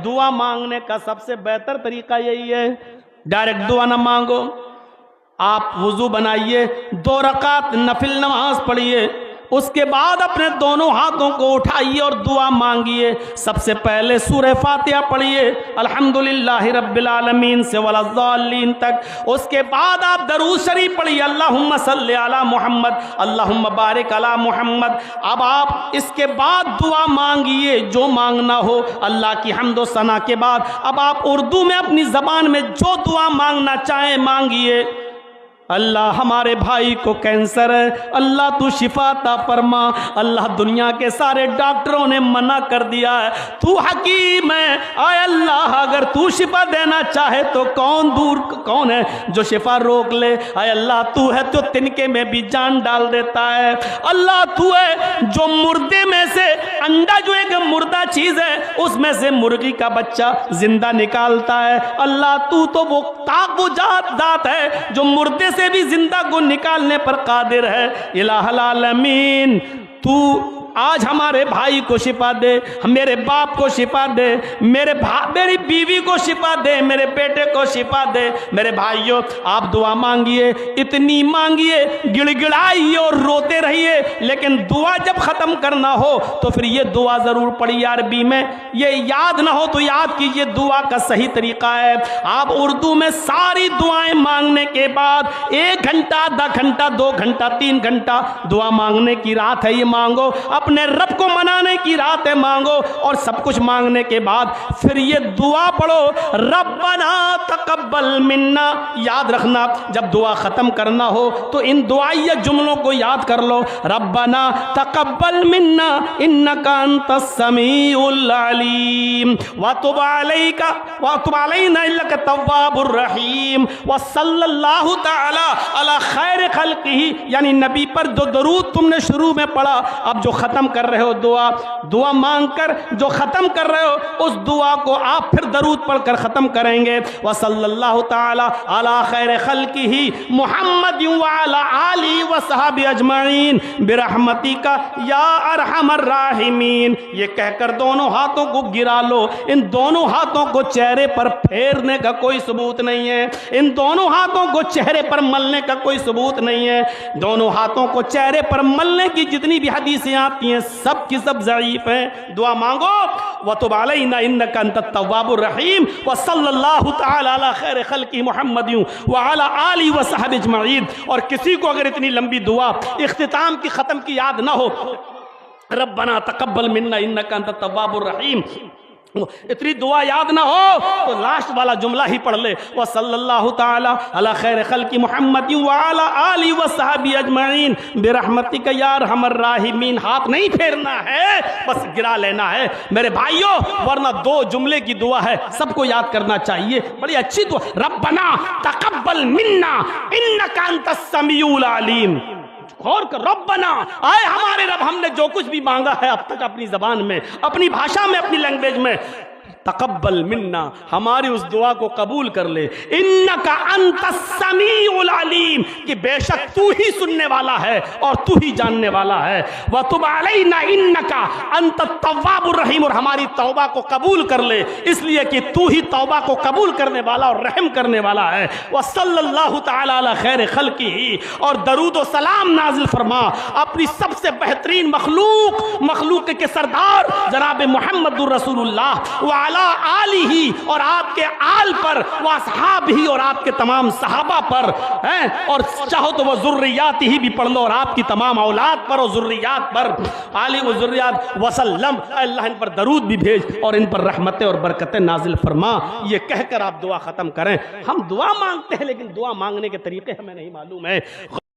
دعا مانگنے کا سب سے بہتر طریقہ یہی ہے، ڈائریکٹ دعا نہ مانگو، آپ وضو بنائیے، 2 رکعت نفل نماز پڑھیے، اس کے بعد اپنے دونوں ہاتھوں کو اٹھائیے اور دعا مانگیے۔ سب سے پہلے سورہ فاتحہ پڑھیے الحمدللہ رب العالمین سے ولا الضالین تک، اس کے بعد آپ درود شریف پڑھیے اللہم صلی علی محمد اللہم بارک علی محمد۔ اب آپ اس کے بعد دعا مانگیے جو مانگنا ہو اللہ کی حمد و ثنا کے بعد۔ اب آپ اردو میں اپنی زبان میں جو دعا مانگنا چاہیں مانگیے۔ اللہ ہمارے بھائی کو کینسر ہے، اللہ تو شفا عطا فرما، اللہ دنیا کے سارے ڈاکٹروں نے منع کر دیا ہے، تو حکیم ہے، اے اللہ اگر تو شفا دینا چاہے تو کون ہے جو شفا روک لے؟ اے اللہ تو ہے جو تنکے میں بھی جان ڈال دیتا ہے، اللہ تو ہے جو مردے میں سے انڈا جو ایک مردہ چیز ہے اس میں سے مرغی کا بچہ زندہ نکالتا ہے، اللہ تو وہ ذات ہے جو مردے سے بھی زندہ کو نکالنے پر قادر ہے۔ الہ العالمین تو آج ہمارے بھائی کو شفا دے، میرے باپ کو شفا دے، میری بیوی کو شفا دے، میرے بیٹے کو شفا دے۔ میرے بھائیوں آپ دعا مانگیے، اتنی مانگیے، گڑ گڑائیے اور روتے رہیے، لیکن دعا جب ختم کرنا ہو تو پھر یہ دعا ضرور پڑھیے عربی میں، یہ یاد نہ ہو تو یاد کیجئے دعا کا صحیح طریقہ ہے۔ آپ اردو میں ساری دعائیں مانگنے کے بعد 1 گھنٹہ، آدھا گھنٹہ، 2 گھنٹہ، 3 گھنٹہ دعا مانگنے کی رات ہے، یہ مانگو، اپنے رب کو منانے کی رات ہے، مانگو، اور سب کچھ مانگنے کے بعد پھر یہ دعا پڑھو ربنا تقبل منا۔ یاد رکھنا جب دعا ختم کرنا ہو تو ان دعائیہ جملوں کو یاد کر لو، ربنا تقبل منا انک انت السمیع العلیم وتب علینا انک التواب الرحیم وصلی اللہ تعالی علی خیر خلقہ، یعنی نبی پر جو درود تم نے شروع میں پڑھا، اب جو ختم کر رہے ہو دعا مانگ کر جو ختم کر رہے ہو اس دعا کو آپ پھر درود پڑھ کر ختم کریں گے۔ وصلی اللہ تعالی علی خیر خلقہ محمد وعلی آلہ وصحبہ اجمعین برحمتک یا ارحم الراحمین۔ یہ کہہ کر دونوں ہاتھوں کو گرا لو، ان دونوں ہاتھوں کو چہرے پر پھیرنے کا کوئی ثبوت نہیں ہے، ان دونوں ہاتھوں کو چہرے پر ملنے کا کوئی ثبوت نہیں ہے، دونوں ہاتھوں کو چہرے پر ملنے کی جتنی بھی حدیثیں آتی ہیں سب کی سب ضعیف ہیں۔ دعا مانگو وتب علینا انک انت التواب الرحیم وصلی اللہ تعالی علی خیر خلقہ محمد وعلی آلہ وصحبہ اجمعین۔ اور کسی کو اگر اتنی لمبی دعا اختتام کی ختم کی یاد نہ ہو، ربنا تقبل منا انک انت التواب الرحیم، اتنی دعا یاد نہ ہو تو لاسٹ والا جملہ ہی پڑھ لے، وصلی اللہ تعالی علی خیر خلق محمد وعلی آلہ وصحبہ اجمعین برحمتک یا ارحم الراحمین۔ ہاتھ نہیں پھیرنا ہے، بس گرا لینا ہے میرے بھائیوں، ورنہ 2 جملے کی دعا ہے، سب کو یاد کرنا چاہیے، بڑی اچھی دعا، ربنا تقبل منا انک انت السمیع العلیم۔ غور کر، ربنا، آئے ہمارے رب، ہم نے جو کچھ بھی مانگا ہے اب تک اپنی زبان میں، اپنی بھاشا میں، اپنی لینگویج میں، تقبل منا، ہماری اس دعا کو قبول کر لے، انکا انت السمیع العلیم، کہ بے شک تو ہی سننے والا ہے اور تو ہی جاننے والا ہے، وتب علینا انکا انت التواب الرحیم، اور ہماری توبہ کو قبول کر لے، اس لیے کہ تو ہی توبہ کو قبول کرنے والا اور رحم کرنے والا ہے۔ وصلی اللہ تعالی علی خیر خلقہ، اور درود و سلام نازل فرما اپنی سب سے بہترین مخلوق کے سردار جناب محمد الرسول اللہ وعلی آلہ، اور آپ کے آل پر، واصحابہ، اور آپ کے تمام صحابہ پر، اور چاہو تو وہ ذریات ہی بھی پڑھ لو، اور آپ کی تمام اولاد پر اور ذریات پر، آلہ و ذریات وسلم، اللہ ان پر درود بھی بھیج اور ان پر رحمتیں اور برکتیں نازل فرما۔ یہ کہہ کر آپ دعا ختم کریں۔ ہم دعا مانگتے ہیں لیکن دعا مانگنے کے طریقے ہمیں نہیں معلوم ہے۔